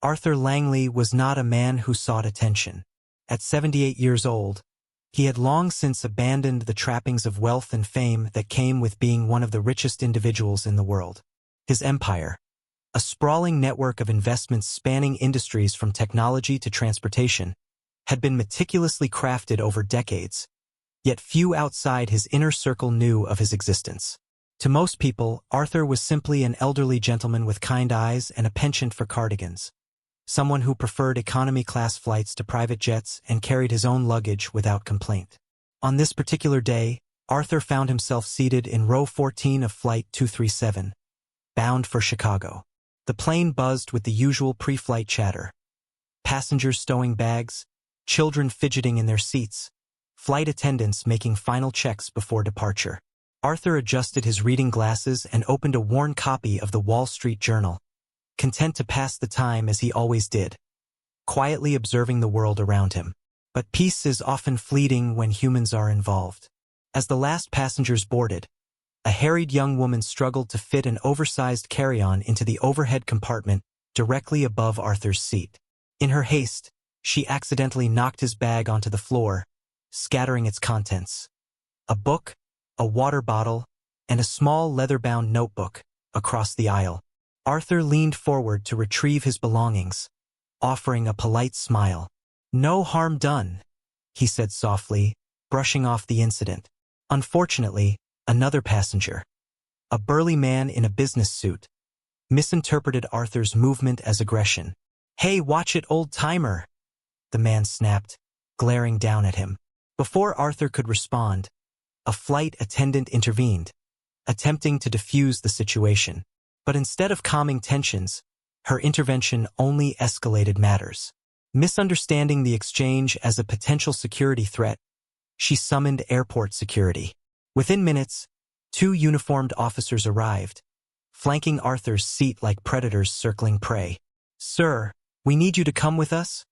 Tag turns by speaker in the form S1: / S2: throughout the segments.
S1: Arthur Langley was not a man who sought attention. At 78 years old, he had long since abandoned the trappings of wealth and fame that came with being one of the richest individuals in the world. His empire, a sprawling network of investments spanning industries from technology to transportation, had been meticulously crafted over decades, yet few outside his inner circle knew of his existence. To most people, Arthur was simply an elderly gentleman with kind eyes and a penchant for cardigans, someone who preferred economy-class flights to private jets and carried his own luggage without complaint. On this particular day, Arthur found himself seated in row 14 of Flight 237, bound for Chicago. The plane buzzed with the usual pre-flight chatter. Passengers stowing bags, children fidgeting in their seats, flight attendants making final checks before departure. Arthur adjusted his reading glasses and opened a worn copy of the Wall Street Journal, content to pass the time as he always did, quietly observing the world around him. But peace is often fleeting when humans are involved. As the last passengers boarded, a harried young woman struggled to fit an oversized carry-on into the overhead compartment directly above Arthur's seat. In her haste, she accidentally knocked his bag onto the floor, scattering its contents. A book, a water bottle, and a small leather-bound notebook across the aisle. Arthur leaned forward to retrieve his belongings, offering a polite smile. "No harm done," he said softly, brushing off the incident. Unfortunately, another passenger, a burly man in a business suit, misinterpreted Arthur's movement as aggression. "Hey, watch it, old-timer," the man snapped, glaring down at him. Before Arthur could respond, a flight attendant intervened, attempting to defuse the situation. But instead of calming tensions, her intervention only escalated matters. Misunderstanding the exchange as a potential security threat, she summoned airport security. Within minutes, 2 uniformed officers arrived, flanking Arthur's seat like predators circling prey. "Sir, we need you to come with us,"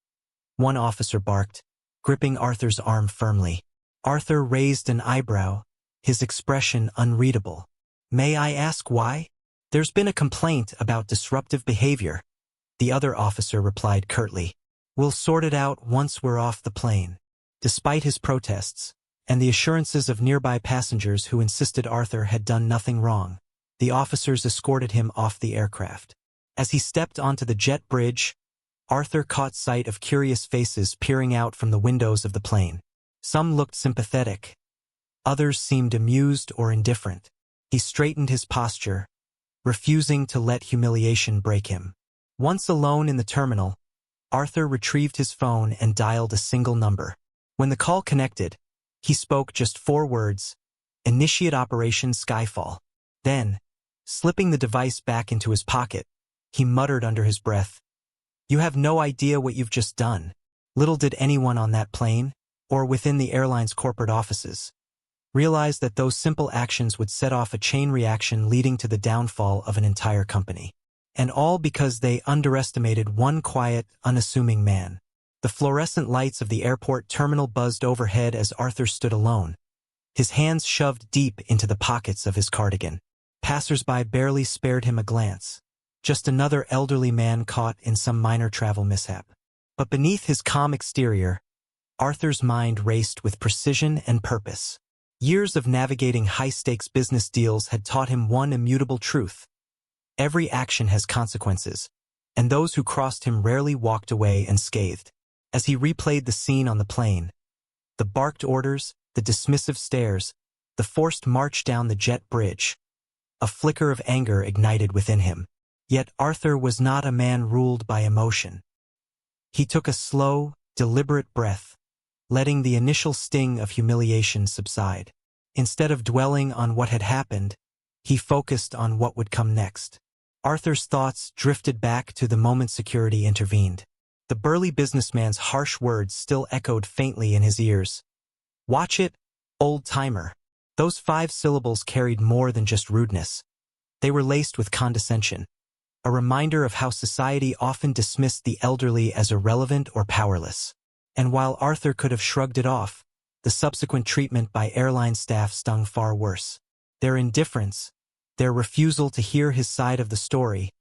S1: one officer barked, gripping Arthur's arm firmly. Arthur raised an eyebrow, his expression unreadable. "May I ask why?" "There's been a complaint about disruptive behavior," the other officer replied curtly. "We'll sort it out once we're off the plane." Despite his protests, and the assurances of nearby passengers who insisted Arthur had done nothing wrong, the officers escorted him off the aircraft. As he stepped onto the jet bridge, Arthur caught sight of curious faces peering out from the windows of the plane. Some looked sympathetic. Others seemed amused or indifferent. He straightened his posture, refusing to let humiliation break him. Once alone in the terminal, Arthur retrieved his phone and dialed a single number. When the call connected, he spoke just 4 words: "Initiate Operation Skyfall." Then, slipping the device back into his pocket, he muttered under his breath, "You have no idea what you've just done." Little did anyone on that plane, or within the airline's corporate offices, realize that those simple actions would set off a chain reaction leading to the downfall of an entire company. And all because they underestimated one quiet, unassuming man. The fluorescent lights of the airport terminal buzzed overhead as Arthur stood alone, his hands shoved deep into the pockets of his cardigan. Passers-by barely spared him a glance. Just another elderly man caught in some minor travel mishap. But beneath his calm exterior, Arthur's mind raced with precision and purpose. Years of navigating high-stakes business deals had taught him one immutable truth: every action has consequences, and those who crossed him rarely walked away unscathed. As he replayed the scene on the plane, the barked orders, the dismissive stares, the forced march down the jet bridge, a flicker of anger ignited within him. Yet Arthur was not a man ruled by emotion. He took a slow, deliberate breath, letting the initial sting of humiliation subside. Instead of dwelling on what had happened, he focused on what would come next. Arthur's thoughts drifted back to the moment security intervened. The burly businessman's harsh words still echoed faintly in his ears. "Watch it, old-timer." Those 5 syllables carried more than just rudeness. They were laced with condescension, a reminder of how society often dismissed the elderly as irrelevant or powerless. And while Arthur could have shrugged it off, the subsequent treatment by airline staff stung far worse. Their indifference, their refusal to hear his side of the story,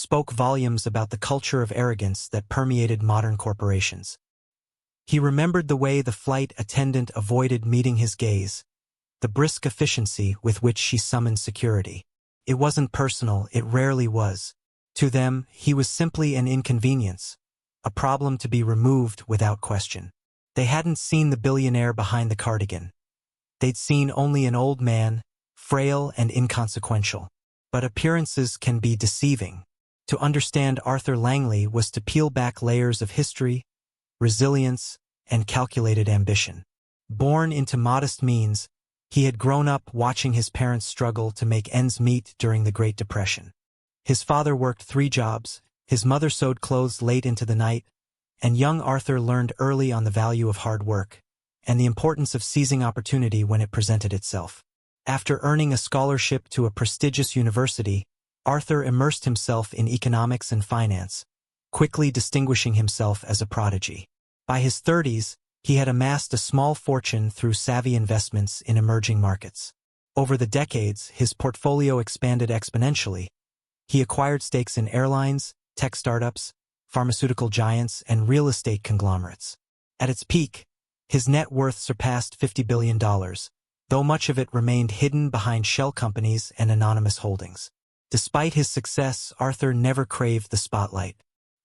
S1: spoke volumes about the culture of arrogance that permeated modern corporations. He remembered the way the flight attendant avoided meeting his gaze, the brisk efficiency with which she summoned security. It wasn't personal, it rarely was. To them, he was simply an inconvenience, a problem to be removed without question. They hadn't seen the billionaire behind the cardigan. They'd seen only an old man, frail and inconsequential. But appearances can be deceiving. To understand Arthur Langley was to peel back layers of history, resilience, and calculated ambition. Born into modest means, he had grown up watching his parents struggle to make ends meet during the Great Depression. His father worked 3 jobs, his mother sewed clothes late into the night, and young Arthur learned early on the value of hard work and the importance of seizing opportunity when it presented itself. After earning a scholarship to a prestigious university, Arthur immersed himself in economics and finance, quickly distinguishing himself as a prodigy. By his 30s, he had amassed a small fortune through savvy investments in emerging markets. Over the decades, his portfolio expanded exponentially. He acquired stakes in airlines, tech startups, pharmaceutical giants, and real estate conglomerates. At its peak, his net worth surpassed $50 billion, though much of it remained hidden behind shell companies and anonymous holdings. Despite his success, Arthur never craved the spotlight.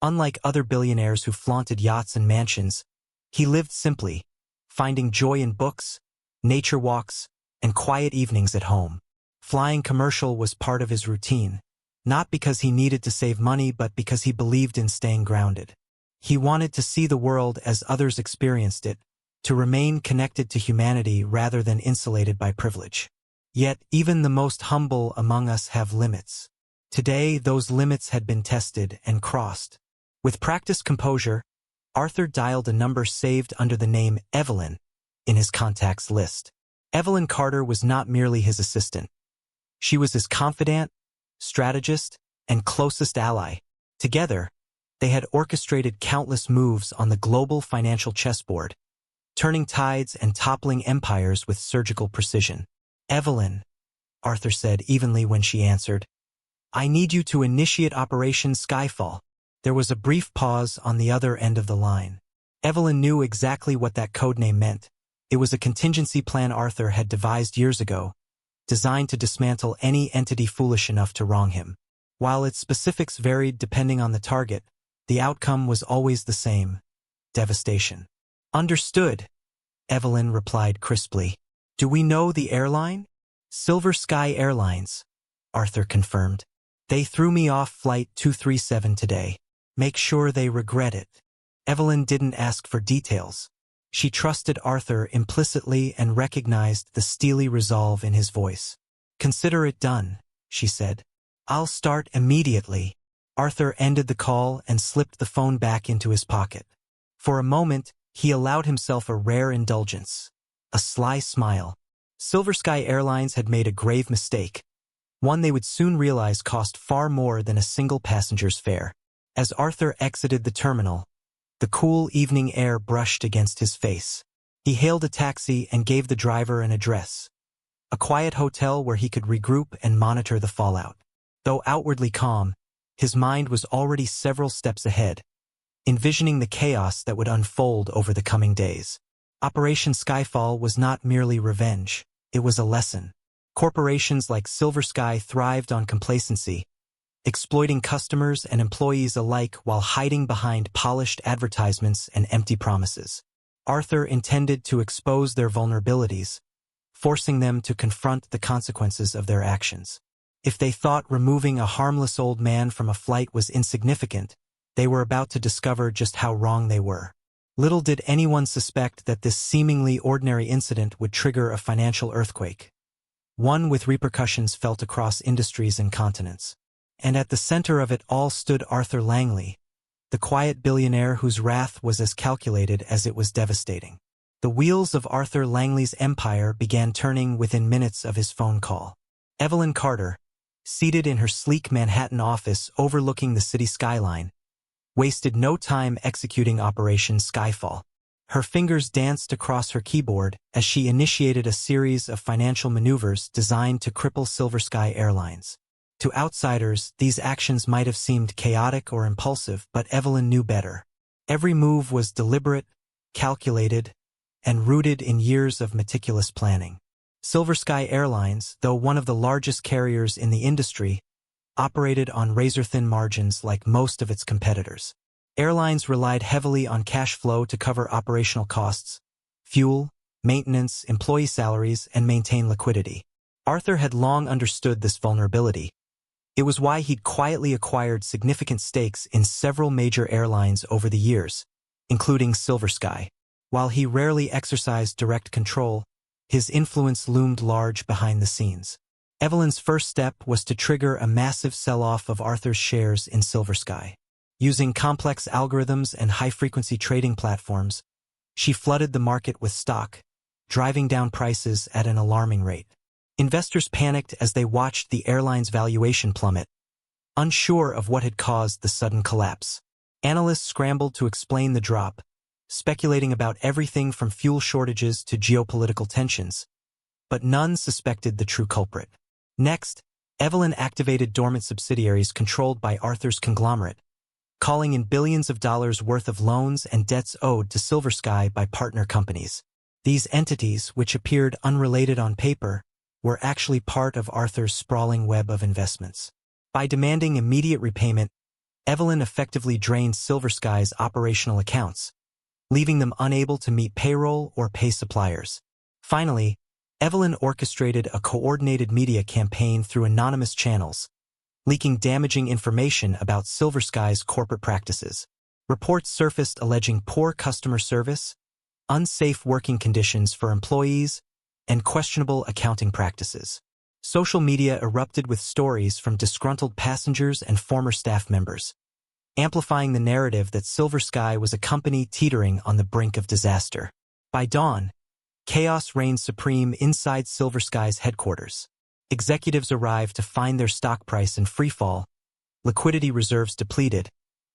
S1: Unlike other billionaires who flaunted yachts and mansions, he lived simply, finding joy in books, nature walks, and quiet evenings at home. Flying commercial was part of his routine, not because he needed to save money but because he believed in staying grounded. He wanted to see the world as others experienced it, to remain connected to humanity rather than insulated by privilege. Yet, even the most humble among us have limits. Today, those limits had been tested and crossed. With practiced composure, Arthur dialed a number saved under the name Evelyn in his contacts list. Evelyn Carter was not merely his assistant. She was his confidant, strategist, and closest ally. Together, they had orchestrated countless moves on the global financial chessboard, turning tides and toppling empires with surgical precision. "Evelyn," Arthur said evenly when she answered, "I need you to initiate Operation Skyfall." There was a brief pause on the other end of the line. Evelyn knew exactly what that codename meant. It was a contingency plan Arthur had devised years ago, designed to dismantle any entity foolish enough to wrong him. While its specifics varied depending on the target, the outcome was always the same: devastation. "Understood," Evelyn replied crisply. "Do we know the airline?" "Silver Sky Airlines," Arthur confirmed. "They threw me off Flight 237 today. Make sure they regret it." Evelyn didn't ask for details. She trusted Arthur implicitly and recognized the steely resolve in his voice. "Consider it done," she said. "I'll start immediately." Arthur ended the call and slipped the phone back into his pocket. For a moment, he allowed himself a rare indulgence, a sly smile. Silver Sky Airlines had made a grave mistake, one they would soon realize cost far more than a single passenger's fare. As Arthur exited the terminal, the cool evening air brushed against his face. He hailed a taxi and gave the driver an address, a quiet hotel where he could regroup and monitor the fallout. Though outwardly calm, his mind was already several steps ahead, envisioning the chaos that would unfold over the coming days. Operation Skyfall was not merely revenge, it was a lesson. Corporations like Silver Sky thrived on complacency, exploiting customers and employees alike while hiding behind polished advertisements and empty promises. Arthur intended to expose their vulnerabilities, forcing them to confront the consequences of their actions. If they thought removing a harmless old man from a flight was insignificant, they were about to discover just how wrong they were. Little did anyone suspect that this seemingly ordinary incident would trigger a financial earthquake, one with repercussions felt across industries and continents. And at the center of it all stood Arthur Langley, the quiet billionaire whose wrath was as calculated as it was devastating. The wheels of Arthur Langley's empire began turning within minutes of his phone call. Evelyn Carter, seated in her sleek Manhattan office overlooking the city skyline, wasted no time executing Operation Skyfall. Her fingers danced across her keyboard as she initiated a series of financial maneuvers designed to cripple Silver Sky Airlines. To outsiders, these actions might have seemed chaotic or impulsive, but Evelyn knew better. Every move was deliberate, calculated, and rooted in years of meticulous planning. SilverSky Airlines, though one of the largest carriers in the industry, operated on razor-thin margins like most of its competitors. Airlines relied heavily on cash flow to cover operational costs, fuel, maintenance, employee salaries, and maintain liquidity. Arthur had long understood this vulnerability. It was why he'd quietly acquired significant stakes in several major airlines over the years, including SilverSky. While he rarely exercised direct control, his influence loomed large behind the scenes. Evelyn's first step was to trigger a massive sell-off of Arthur's shares in SilverSky. Using complex algorithms and high-frequency trading platforms, she flooded the market with stock, driving down prices at an alarming rate. Investors panicked as they watched the airline's valuation plummet, unsure of what had caused the sudden collapse. Analysts scrambled to explain the drop, speculating about everything from fuel shortages to geopolitical tensions, but none suspected the true culprit. Next, Evelyn activated dormant subsidiaries controlled by Arthur's conglomerate, calling in billions of dollars worth of loans and debts owed to SilverSky by partner companies. These entities, which appeared unrelated on paper, were actually part of Arthur's sprawling web of investments. By demanding immediate repayment, Evelyn effectively drained SilverSky's operational accounts, leaving them unable to meet payroll or pay suppliers. Finally, Evelyn orchestrated a coordinated media campaign through anonymous channels, leaking damaging information about SilverSky's corporate practices. Reports surfaced alleging poor customer service, unsafe working conditions for employees, and questionable accounting practices. Social media erupted with stories from disgruntled passengers and former staff members, amplifying the narrative that SilverSky was a company teetering on the brink of disaster. By dawn, chaos reigned supreme inside SilverSky's headquarters. Executives arrived to find their stock price in freefall, liquidity reserves depleted,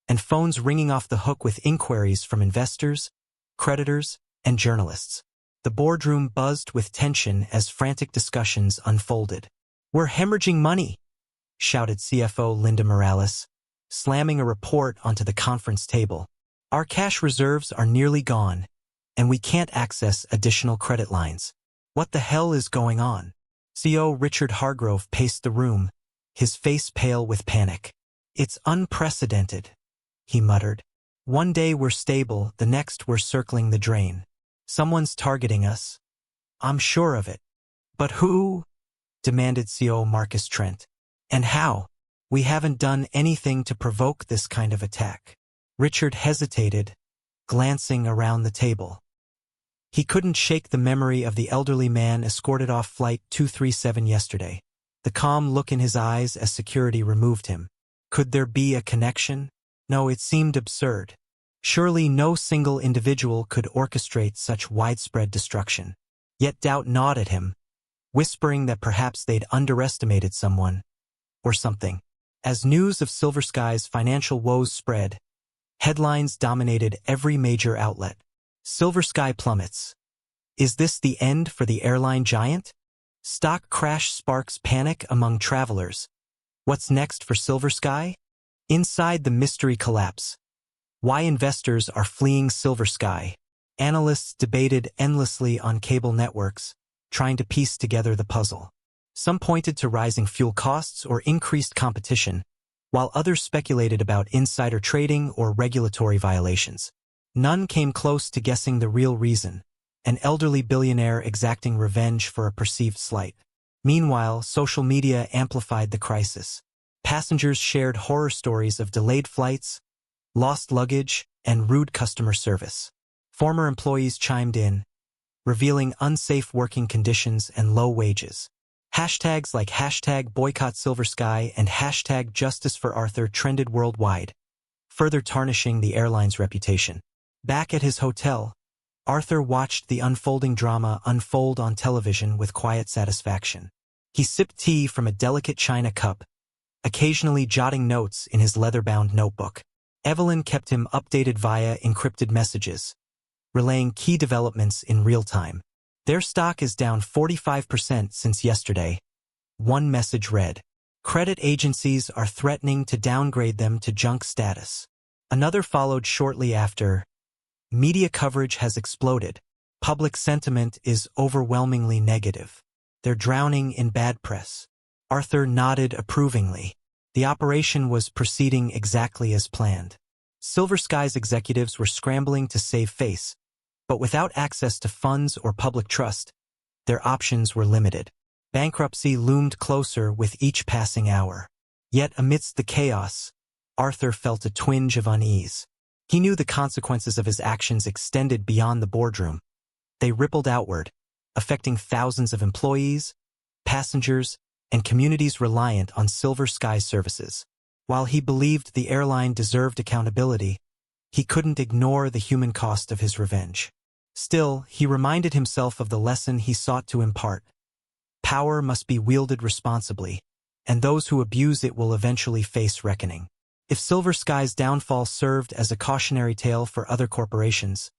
S1: and phones ringing off the hook with inquiries from investors, creditors, and journalists. The boardroom buzzed with tension as frantic discussions unfolded. "We're hemorrhaging money," shouted CFO Linda Morales, slamming a report onto the conference table. "Our cash reserves are nearly gone, and we can't access additional credit lines. What the hell is going on?" CEO Richard Hargrove paced the room, his face pale with panic. "It's unprecedented," he muttered. "One day we're stable, the next we're circling the drain. Someone's targeting us. I'm sure of it." "But who?" demanded CEO Marcus Trent. "And how? We haven't done anything to provoke this kind of attack." Richard hesitated, glancing around the table. He couldn't shake the memory of the elderly man escorted off Flight 237 yesterday, the calm look in his eyes as security removed him. Could there be a connection? No, it seemed absurd. Surely no single individual could orchestrate such widespread destruction. Yet doubt gnawed at him, whispering that perhaps they'd underestimated someone, or something. As news of SilverSky's financial woes spread, headlines dominated every major outlet. SilverSky plummets. Is this the end for the airline giant? Stock crash sparks panic among travelers. What's next for SilverSky? Inside the mystery collapse. Why investors are fleeing SilverSky. Analysts debated endlessly on cable networks, trying to piece together the puzzle. Some pointed to rising fuel costs or increased competition, while others speculated about insider trading or regulatory violations. None came close to guessing the real reason, an elderly billionaire exacting revenge for a perceived slight. Meanwhile, social media amplified the crisis. Passengers shared horror stories of delayed flights, lost luggage, and rude customer service. Former employees chimed in, revealing unsafe working conditions and low wages. Hashtags like #BoycottSilverSky and #JusticeForArthur trended worldwide, further tarnishing the airline's reputation. Back at his hotel, Arthur watched the unfolding drama unfold on television with quiet satisfaction. He sipped tea from a delicate china cup, occasionally jotting notes in his leather-bound notebook. Evelyn kept him updated via encrypted messages, relaying key developments in real time. "Their stock is down 45% since yesterday," one message read. Credit agencies are threatening to downgrade them to junk status. Another followed shortly after. Media coverage has exploded. Public sentiment is overwhelmingly negative. They're drowning in bad press. Arthur nodded approvingly. The operation was proceeding exactly as planned. Silver Sky's executives were scrambling to save face, but without access to funds or public trust, their options were limited. Bankruptcy loomed closer with each passing hour. Yet amidst the chaos, Arthur felt a twinge of unease. He knew the consequences of his actions extended beyond the boardroom. They rippled outward, affecting thousands of employees, passengers, and communities reliant on Silver Sky's services. While he believed the airline deserved accountability, he couldn't ignore the human cost of his revenge. Still, he reminded himself of the lesson he sought to impart. Power must be wielded responsibly, and those who abuse it will eventually face reckoning. If Silver Sky's downfall served as a cautionary tale for other corporations,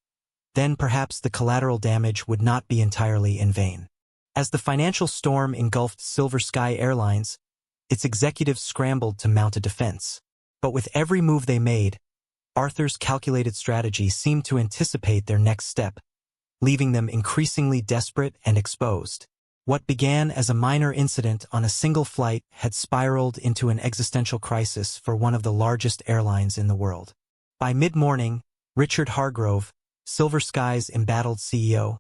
S1: then perhaps the collateral damage would not be entirely in vain. As the financial storm engulfed Silver Sky Airlines, its executives scrambled to mount a defense. But with every move they made, Arthur's calculated strategy seemed to anticipate their next step, leaving them increasingly desperate and exposed. What began as a minor incident on a single flight had spiraled into an existential crisis for one of the largest airlines in the world. By mid-morning, Richard Hargrove, Silver Sky's embattled CEO,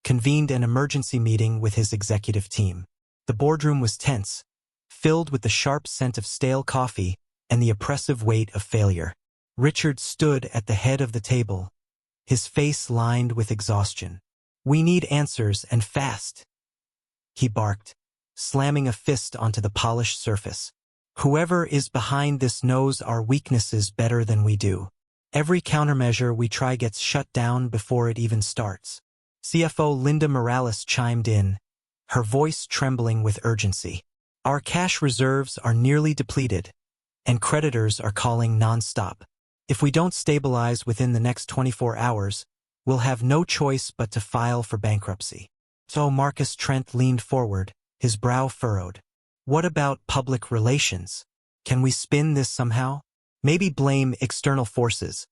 S1: convened an emergency meeting with his executive team. The boardroom was tense, filled with the sharp scent of stale coffee and the oppressive weight of failure. Richard stood at the head of the table, his face lined with exhaustion. "We need answers, and fast," he barked, slamming a fist onto the polished surface. "Whoever is behind this knows our weaknesses better than we do. Every countermeasure we try gets shut down before it even starts." CFO Linda Morales chimed in, her voice trembling with urgency. "Our cash reserves are nearly depleted, and creditors are calling nonstop. If we don't stabilize within the next 24 hours, we'll have no choice but to file for bankruptcy." So Marcus Trent leaned forward, his brow furrowed. "What about public relations? Can we spin this somehow? Maybe blame external forces,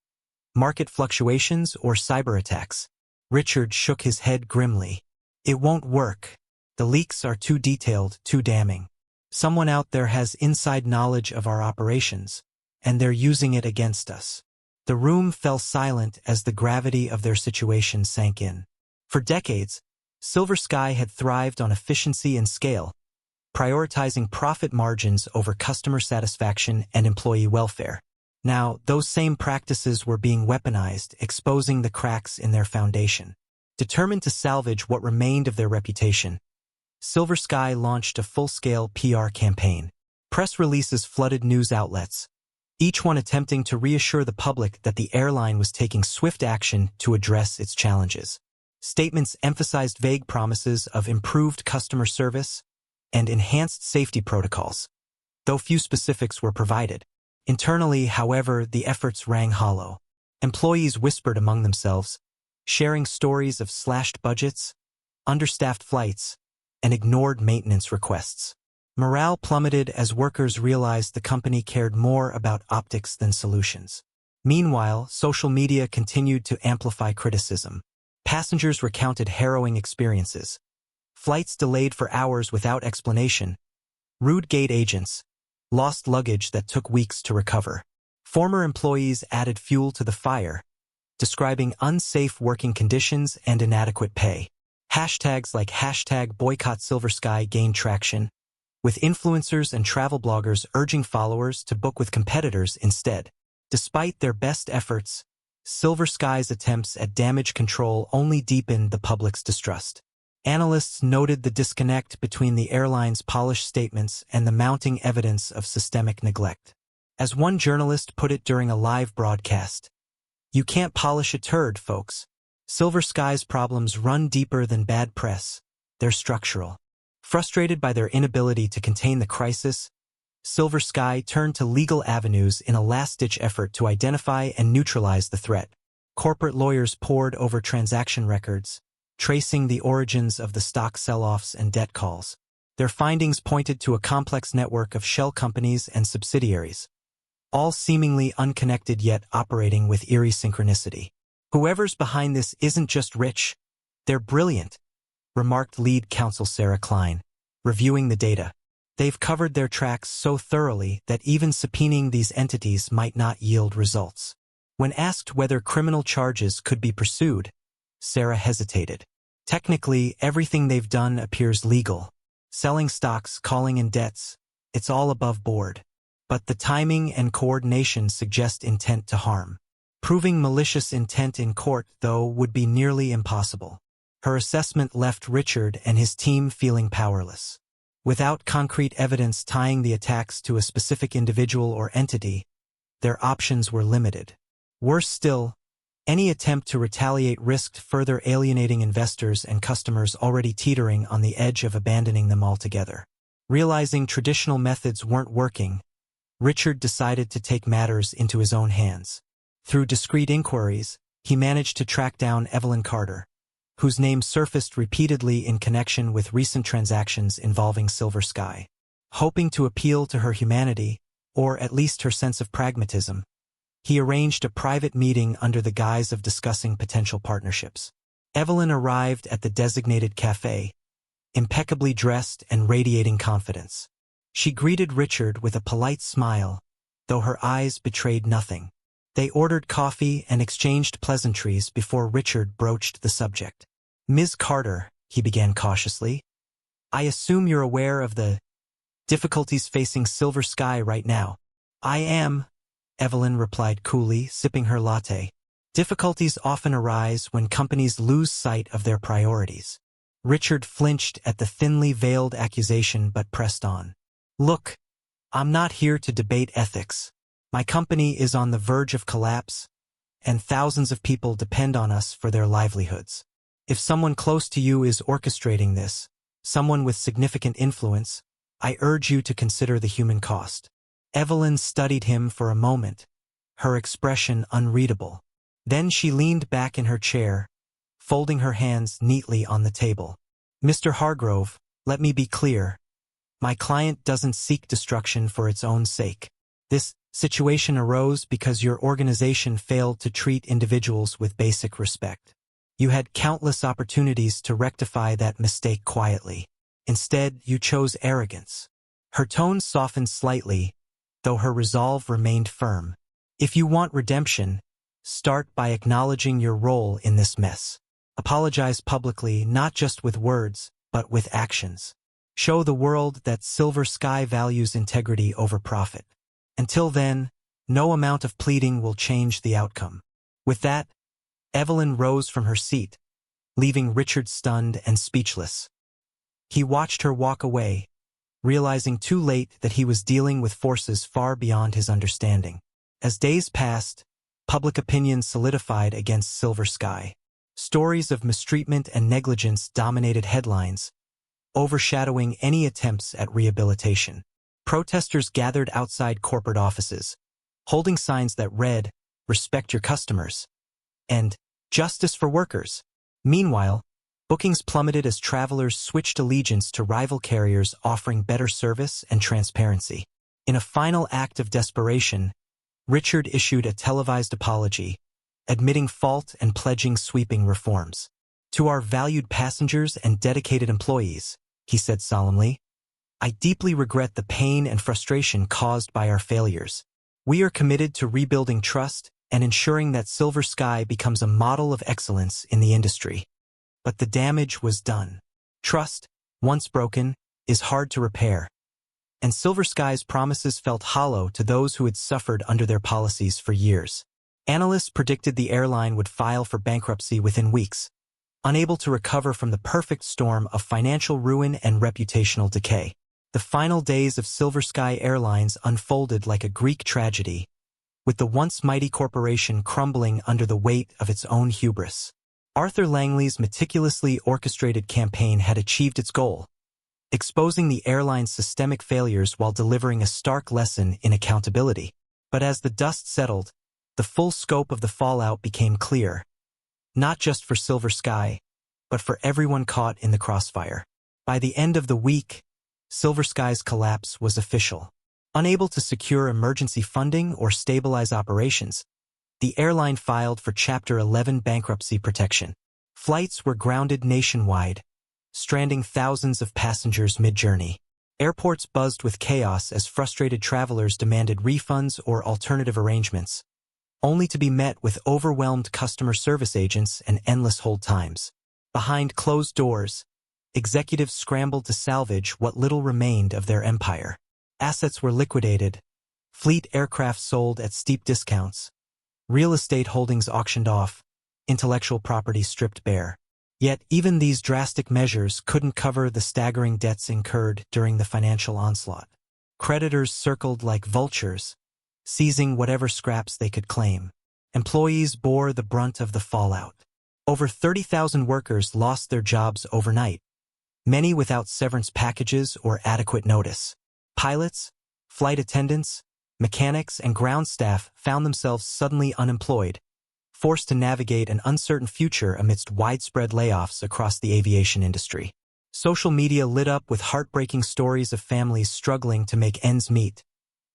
S1: market fluctuations, or cyber attacks?" Richard shook his head grimly. "It won't work. The leaks are too detailed, too damning. Someone out there has inside knowledge of our operations, and they're using it against us." The room fell silent as the gravity of their situation sank in. For decades, Silver Sky had thrived on efficiency and scale, prioritizing profit margins over customer satisfaction and employee welfare. Now, those same practices were being weaponized, exposing the cracks in their foundation. Determined to salvage what remained of their reputation, Silver Sky launched a full-scale PR campaign. Press releases flooded news outlets, each one attempting to reassure the public that the airline was taking swift action to address its challenges. Statements emphasized vague promises of improved customer service and enhanced safety protocols, though few specifics were provided. Internally, however, the efforts rang hollow. Employees whispered among themselves, sharing stories of slashed budgets, understaffed flights, and ignored maintenance requests. Morale plummeted as workers realized the company cared more about optics than solutions. Meanwhile, social media continued to amplify criticism. Passengers recounted harrowing experiences. Flights delayed for hours without explanation. Rude gate agents. Lost luggage that took weeks to recover. Former employees added fuel to the fire, describing unsafe working conditions and inadequate pay. Hashtags like #BoycottSilverSky gained traction, with influencers and travel bloggers urging followers to book with competitors instead. Despite their best efforts, Silver Sky's attempts at damage control only deepened the public's distrust. Analysts noted the disconnect between the airline's polished statements and the mounting evidence of systemic neglect. As one journalist put it during a live broadcast, "You can't polish a turd, folks. Silver Sky's problems run deeper than bad press. They're structural." Frustrated by their inability to contain the crisis, Silver Sky turned to legal avenues in a last-ditch effort to identify and neutralize the threat. Corporate lawyers pored over transaction records, tracing the origins of the stock sell-offs and debt calls. Their findings pointed to a complex network of shell companies and subsidiaries, all seemingly unconnected yet operating with eerie synchronicity. Whoever's behind this isn't just rich, they're brilliant, remarked lead counsel Sarah Klein, reviewing the data. They've covered their tracks so thoroughly that even subpoenaing these entities might not yield results. When asked whether criminal charges could be pursued, Sarah hesitated. Technically, everything they've done appears legal. Selling stocks, calling in debts, it's all above board. But the timing and coordination suggest intent to harm. Proving malicious intent in court, though, would be nearly impossible. Her assessment left Richard and his team feeling powerless. Without concrete evidence tying the attacks to a specific individual or entity, their options were limited. Worse still, any attempt to retaliate risked further alienating investors and customers already teetering on the edge of abandoning them altogether. Realizing traditional methods weren't working, Richard decided to take matters into his own hands. Through discreet inquiries, he managed to track down Evelyn Carter, whose name surfaced repeatedly in connection with recent transactions involving Silver Sky. Hoping to appeal to her humanity, or at least her sense of pragmatism, he arranged a private meeting under the guise of discussing potential partnerships. Evelyn arrived at the designated cafe, impeccably dressed and radiating confidence. She greeted Richard with a polite smile, though her eyes betrayed nothing. They ordered coffee and exchanged pleasantries before Richard broached the subject. "Ms. Carter," he began cautiously, "I assume you're aware of the difficulties facing Silver Sky right now." "I am," Evelyn replied coolly, sipping her latte. "Difficulties often arise when companies lose sight of their priorities." Richard flinched at the thinly veiled accusation but pressed on. "Look, I'm not here to debate ethics. My company is on the verge of collapse, and thousands of people depend on us for their livelihoods. If someone close to you is orchestrating this, someone with significant influence, I urge you to consider the human cost." Evelyn studied him for a moment, her expression unreadable. Then she leaned back in her chair, folding her hands neatly on the table. "Mr. Hargrove, let me be clear. My client doesn't seek destruction for its own sake. This situation arose because your organization failed to treat individuals with basic respect. You had countless opportunities to rectify that mistake quietly. Instead, you chose arrogance." Her tone softened slightly, though her resolve remained firm. "If you want redemption, start by acknowledging your role in this mess. Apologize publicly, not just with words, but with actions. Show the world that Silver Sky values integrity over profit. Until then, no amount of pleading will change the outcome." With that, Evelyn rose from her seat, leaving Richard stunned and speechless. He watched her walk away, realizing too late that he was dealing with forces far beyond his understanding. As days passed, public opinion solidified against Silver Sky. Stories of mistreatment and negligence dominated headlines, overshadowing any attempts at rehabilitation. Protesters gathered outside corporate offices, holding signs that read, "Respect your customers," and "Justice for workers." Meanwhile, bookings plummeted as travelers switched allegiance to rival carriers offering better service and transparency. In a final act of desperation, Richard issued a televised apology, admitting fault and pledging sweeping reforms. "To our valued passengers and dedicated employees," he said solemnly, "I deeply regret the pain and frustration caused by our failures. We are committed to rebuilding trust and ensuring that Silver Sky becomes a model of excellence in the industry." But the damage was done. Trust, once broken, is hard to repair. And Silver Sky's promises felt hollow to those who had suffered under their policies for years. Analysts predicted the airline would file for bankruptcy within weeks, unable to recover from the perfect storm of financial ruin and reputational decay. The final days of Silver Sky Airlines unfolded like a Greek tragedy, with the once mighty corporation crumbling under the weight of its own hubris. Arthur Langley's meticulously orchestrated campaign had achieved its goal, exposing the airline's systemic failures while delivering a stark lesson in accountability. But as the dust settled, the full scope of the fallout became clear, not just for Silver Sky, but for everyone caught in the crossfire. By the end of the week, Silver Sky's collapse was official. Unable to secure emergency funding or stabilize operations, the airline filed for Chapter 11 bankruptcy protection. Flights were grounded nationwide, stranding thousands of passengers mid-journey. Airports buzzed with chaos as frustrated travelers demanded refunds or alternative arrangements, only to be met with overwhelmed customer service agents and endless hold times. Behind closed doors, executives scrambled to salvage what little remained of their empire. Assets were liquidated, fleet aircraft sold at steep discounts, real estate holdings auctioned off, intellectual property stripped bare. Yet even these drastic measures couldn't cover the staggering debts incurred during the financial onslaught. Creditors circled like vultures, seizing whatever scraps they could claim. Employees bore the brunt of the fallout. Over 30,000 workers lost their jobs overnight, many without severance packages or adequate notice. Pilots, flight attendants, mechanics, and ground staff found themselves suddenly unemployed, forced to navigate an uncertain future amidst widespread layoffs across the aviation industry. Social media lit up with heartbreaking stories of families struggling to make ends meet,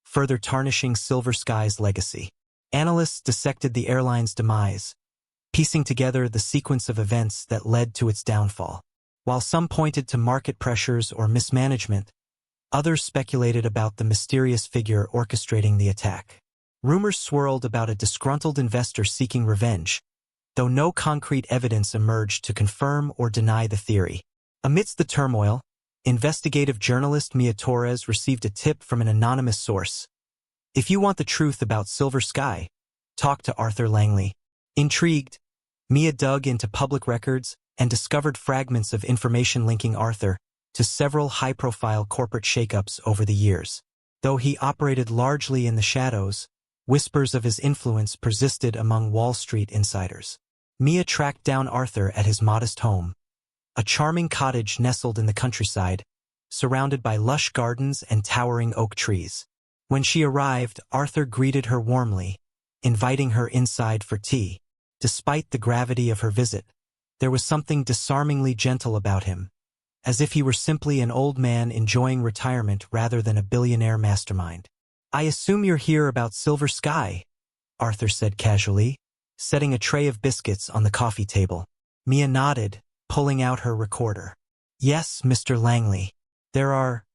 S1: further tarnishing Silver Sky's legacy. Analysts dissected the airline's demise, piecing together the sequence of events that led to its downfall. While some pointed to market pressures or mismanagement, others speculated about the mysterious figure orchestrating the attack. Rumors swirled about a disgruntled investor seeking revenge, though no concrete evidence emerged to confirm or deny the theory. Amidst the turmoil, investigative journalist Mia Torres received a tip from an anonymous source. "If you want the truth about Silver Sky, talk to Arthur Langley." Intrigued, Mia dug into public records and discovered fragments of information linking Arthur to several high-profile corporate shakeups over the years. Though he operated largely in the shadows, whispers of his influence persisted among Wall Street insiders. Mia tracked down Arthur at his modest home, a charming cottage nestled in the countryside, surrounded by lush gardens and towering oak trees. When she arrived, Arthur greeted her warmly, inviting her inside for tea. Despite the gravity of her visit, there was something disarmingly gentle about him, as if he were simply an old man enjoying retirement rather than a billionaire mastermind. "I assume you're here about Silver Sky," Arthur said casually, setting a tray of biscuits on the coffee table. Mia nodded, pulling out her recorder. "Yes, Mr. Langley. There are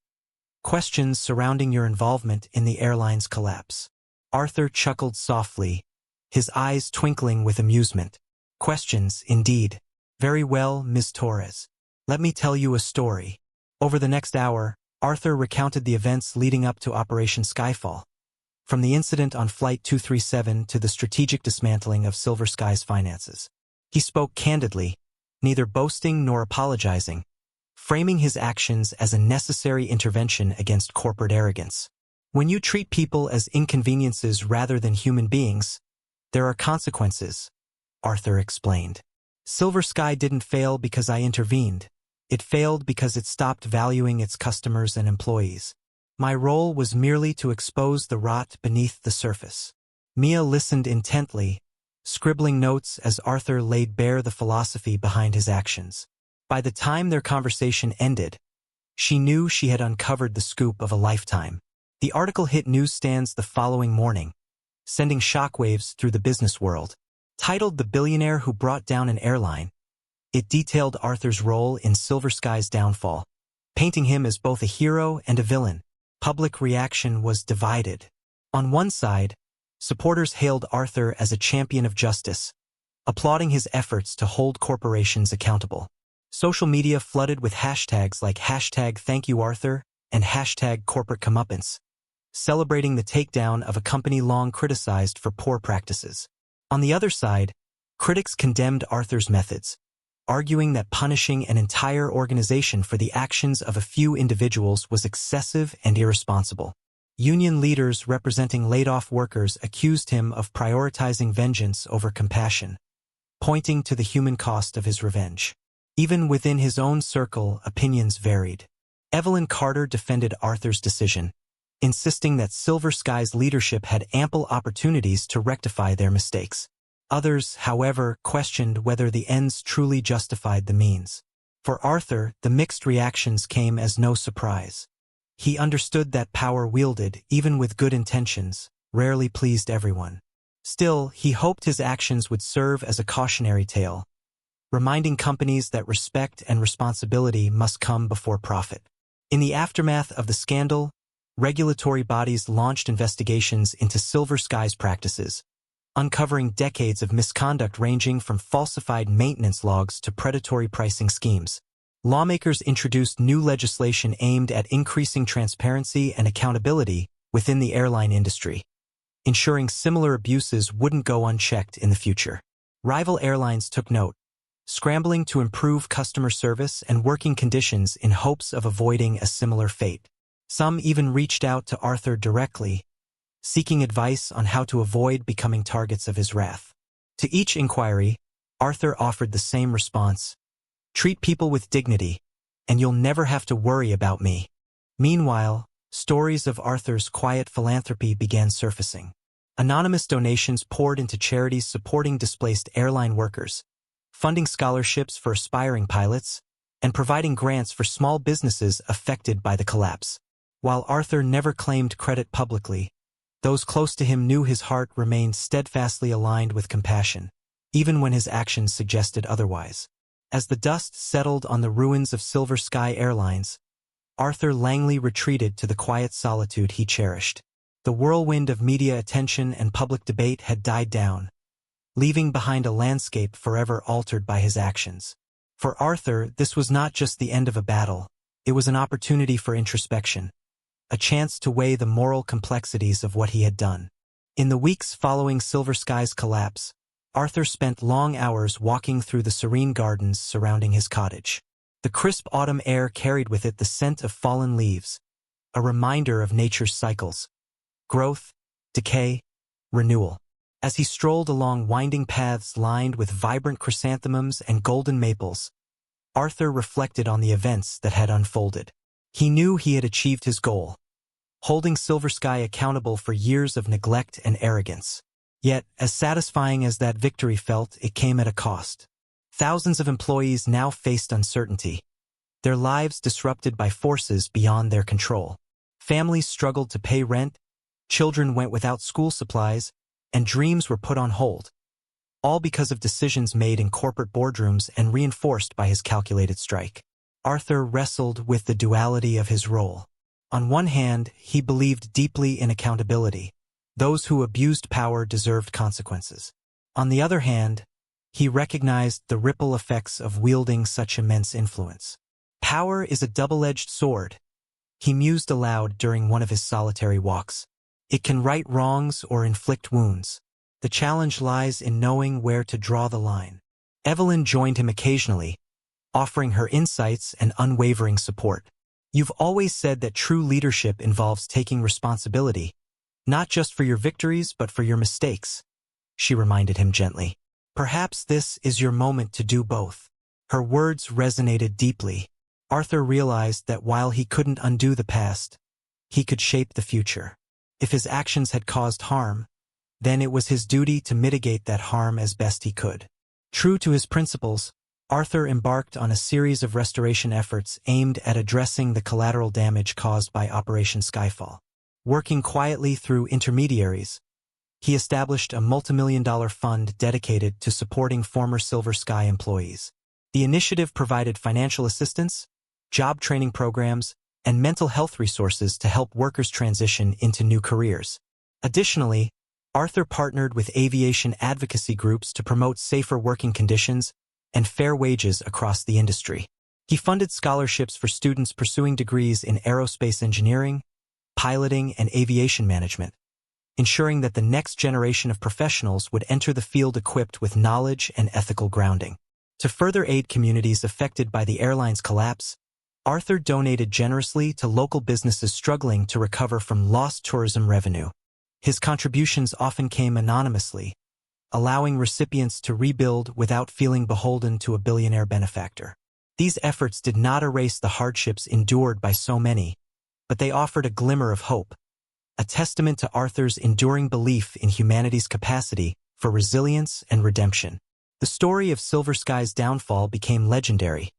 S1: questions surrounding your involvement in the airline's collapse." Arthur chuckled softly, his eyes twinkling with amusement. "Questions, indeed. Very well, Ms. Torres. Let me tell you a story." Over the next hour, Arthur recounted the events leading up to Operation Skyfall, from the incident on Flight 237 to the strategic dismantling of Silver Sky's finances. He spoke candidly, neither boasting nor apologizing, framing his actions as a necessary intervention against corporate arrogance. "When you treat people as inconveniences rather than human beings, there are consequences," Arthur explained. "Silver Sky didn't fail because I intervened. It failed because it stopped valuing its customers and employees. My role was merely to expose the rot beneath the surface." Mia listened intently, scribbling notes as Arthur laid bare the philosophy behind his actions. By the time their conversation ended, she knew she had uncovered the scoop of a lifetime. The article hit newsstands the following morning, sending shockwaves through the business world. Titled "The Billionaire Who Brought Down an Airline," it detailed Arthur's role in Silver Sky's downfall, painting him as both a hero and a villain. Public reaction was divided. On one side, supporters hailed Arthur as a champion of justice, applauding his efforts to hold corporations accountable. Social media flooded with hashtags like #ThankYouArthur and #CorporateComeuppance, celebrating the takedown of a company long criticized for poor practices. On the other side, critics condemned Arthur's methods, arguing that punishing an entire organization for the actions of a few individuals was excessive and irresponsible. Union leaders representing laid-off workers accused him of prioritizing vengeance over compassion, pointing to the human cost of his revenge. Even within his own circle, opinions varied. Evelyn Carter defended Arthur's decision, insisting that Silver Sky's leadership had ample opportunities to rectify their mistakes. Others, however, questioned whether the ends truly justified the means. For Arthur, the mixed reactions came as no surprise. He understood that power wielded, even with good intentions, rarely pleased everyone. Still, he hoped his actions would serve as a cautionary tale, reminding companies that respect and responsibility must come before profit. In the aftermath of the scandal, regulatory bodies launched investigations into Silver Sky's practices, uncovering decades of misconduct ranging from falsified maintenance logs to predatory pricing schemes. Lawmakers introduced new legislation aimed at increasing transparency and accountability within the airline industry, ensuring similar abuses wouldn't go unchecked in the future. Rival airlines took note, scrambling to improve customer service and working conditions in hopes of avoiding a similar fate. Some even reached out to Arthur directly, seeking advice on how to avoid becoming targets of his wrath. To each inquiry, Arthur offered the same response: "Treat people with dignity, and you'll never have to worry about me." Meanwhile, stories of Arthur's quiet philanthropy began surfacing. Anonymous donations poured into charities supporting displaced airline workers, funding scholarships for aspiring pilots, and providing grants for small businesses affected by the collapse. While Arthur never claimed credit publicly, those close to him knew his heart remained steadfastly aligned with compassion, even when his actions suggested otherwise. As the dust settled on the ruins of Silver Sky Airlines, Arthur Langley retreated to the quiet solitude he cherished. The whirlwind of media attention and public debate had died down, leaving behind a landscape forever altered by his actions. For Arthur, this was not just the end of a battle, it was an opportunity for introspection, a chance to weigh the moral complexities of what he had done. In the weeks following Silver Sky's collapse, Arthur spent long hours walking through the serene gardens surrounding his cottage. The crisp autumn air carried with it the scent of fallen leaves, a reminder of nature's cycles: growth, decay, renewal. As he strolled along winding paths lined with vibrant chrysanthemums and golden maples, Arthur reflected on the events that had unfolded. He knew he had achieved his goal, holding Silver Sky accountable for years of neglect and arrogance. Yet, as satisfying as that victory felt, it came at a cost. Thousands of employees now faced uncertainty, their lives disrupted by forces beyond their control. Families struggled to pay rent, children went without school supplies, and dreams were put on hold, all because of decisions made in corporate boardrooms and reinforced by his calculated strike. Arthur wrestled with the duality of his role. On one hand, he believed deeply in accountability. Those who abused power deserved consequences. On the other hand, he recognized the ripple effects of wielding such immense influence. Power is a double-edged sword, he mused aloud during one of his solitary walks. It can right wrongs or inflict wounds. The challenge lies in knowing where to draw the line. Evelyn joined him occasionally, offering her insights and unwavering support. "You've always said that true leadership involves taking responsibility, not just for your victories but for your mistakes," she reminded him gently. "Perhaps this is your moment to do both." Her words resonated deeply. Arthur realized that while he couldn't undo the past, he could shape the future. If his actions had caused harm, then it was his duty to mitigate that harm as best he could. True to his principles, Arthur embarked on a series of restoration efforts aimed at addressing the collateral damage caused by Operation Skyfall. Working quietly through intermediaries, he established a multimillion-dollar fund dedicated to supporting former Silver Sky employees. The initiative provided financial assistance, job training programs, and mental health resources to help workers transition into new careers. Additionally, Arthur partnered with aviation advocacy groups to promote safer working conditions and fair wages across the industry. He funded scholarships for students pursuing degrees in aerospace engineering, piloting, and aviation management, ensuring that the next generation of professionals would enter the field equipped with knowledge and ethical grounding. To further aid communities affected by the airline's collapse, Arthur donated generously to local businesses struggling to recover from lost tourism revenue. His contributions often came anonymously, allowing recipients to rebuild without feeling beholden to a billionaire benefactor. These efforts did not erase the hardships endured by so many, but they offered a glimmer of hope, a testament to Arthur's enduring belief in humanity's capacity for resilience and redemption. The story of Silver Sky's downfall became legendary,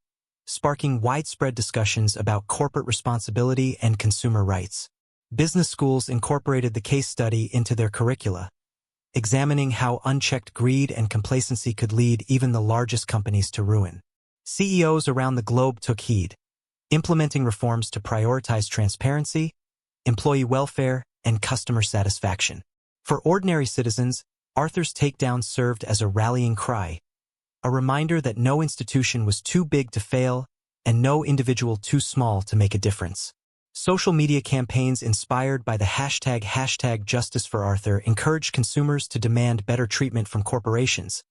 S1: sparking widespread discussions about corporate responsibility and consumer rights. Business schools incorporated the case study into their curricula, examining how unchecked greed and complacency could lead even the largest companies to ruin. CEOs around the globe took heed, implementing reforms to prioritize transparency, employee welfare, and customer satisfaction. For ordinary citizens, Arthur's takedown served as a rallying cry, a reminder that no institution was too big to fail and no individual too small to make a difference. Social media campaigns inspired by the hashtag Justice for Arthur encouraged consumers to demand better treatment from corporations,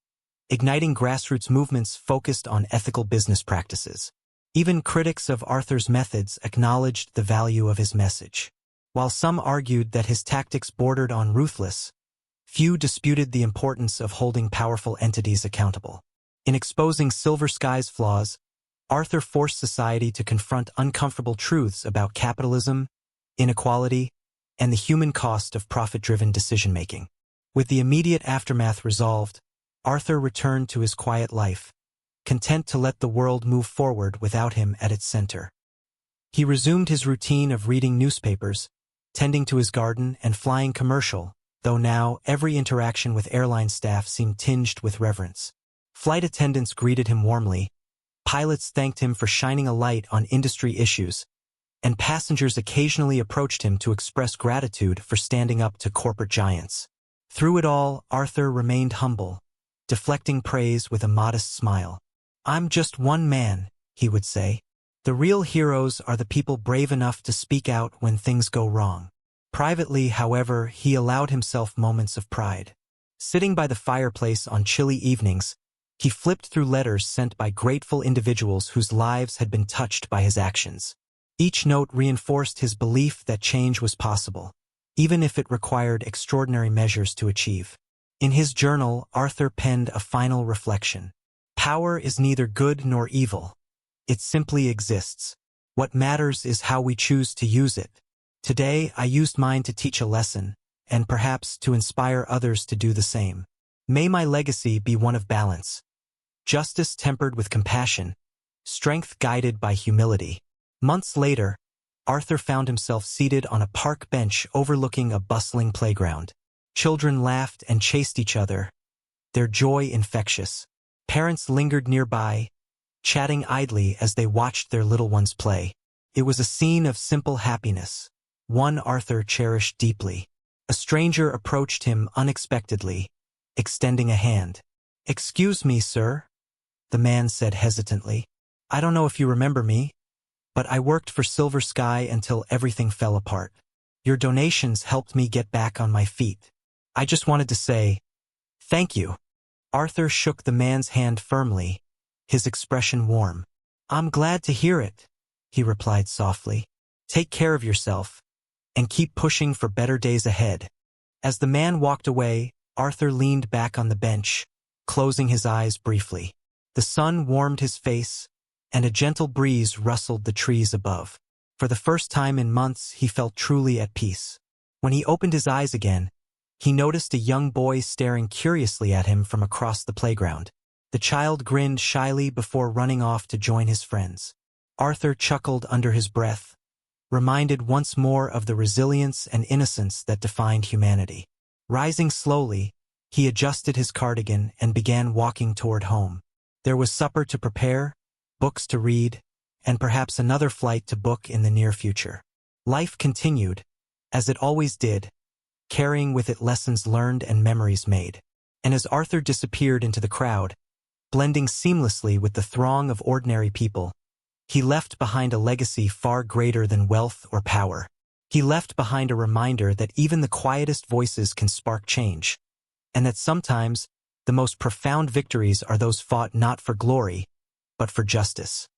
S1: igniting grassroots movements focused on ethical business practices. Even critics of Arthur's methods acknowledged the value of his message. While some argued that his tactics bordered on ruthless, few disputed the importance of holding powerful entities accountable. In exposing Silver Sky's flaws, Arthur forced society to confront uncomfortable truths about capitalism, inequality, and the human cost of profit-driven decision-making. With the immediate aftermath resolved, Arthur returned to his quiet life, content to let the world move forward without him at its center. He resumed his routine of reading newspapers, tending to his garden, and flying commercial, though now every interaction with airline staff seemed tinged with reverence. Flight attendants greeted him warmly, pilots thanked him for shining a light on industry issues, and passengers occasionally approached him to express gratitude for standing up to corporate giants. Through it all, Arthur remained humble, deflecting praise with a modest smile. "I'm just one man," he would say. "The real heroes are the people brave enough to speak out when things go wrong." Privately, however, he allowed himself moments of pride. Sitting by the fireplace on chilly evenings, he flipped through letters sent by grateful individuals whose lives had been touched by his actions. Each note reinforced his belief that change was possible, even if it required extraordinary measures to achieve. In his journal, Arthur penned a final reflection. "Power is neither good nor evil. It simply exists. What matters is how we choose to use it. Today, I used mine to teach a lesson, and perhaps to inspire others to do the same. May my legacy be one of balance. Justice tempered with compassion, strength guided by humility." Months later, Arthur found himself seated on a park bench overlooking a bustling playground. Children laughed and chased each other, their joy infectious. Parents lingered nearby, chatting idly as they watched their little ones play. It was a scene of simple happiness, one Arthur cherished deeply. A stranger approached him unexpectedly, extending a hand. "Excuse me, sir," the man said hesitantly. "I don't know if you remember me, but I worked for Silver Sky until everything fell apart. Your donations helped me get back on my feet. I just wanted to say, thank you." Arthur shook the man's hand firmly, his expression warm. "I'm glad to hear it," he replied softly. "Take care of yourself, and keep pushing for better days ahead." As the man walked away, Arthur leaned back on the bench, closing his eyes briefly. The sun warmed his face, and a gentle breeze rustled the trees above. For the first time in months, he felt truly at peace. When he opened his eyes again, he noticed a young boy staring curiously at him from across the playground. The child grinned shyly before running off to join his friends. Arthur chuckled under his breath, reminded once more of the resilience and innocence that defined humanity. Rising slowly, he adjusted his cardigan and began walking toward home. There was supper to prepare, books to read, and perhaps another flight to book in the near future. Life continued, as it always did, carrying with it lessons learned and memories made. And as Arthur disappeared into the crowd, blending seamlessly with the throng of ordinary people, he left behind a legacy far greater than wealth or power. He left behind a reminder that even the quietest voices can spark change, and that sometimes the most profound victories are those fought not for glory, but for justice.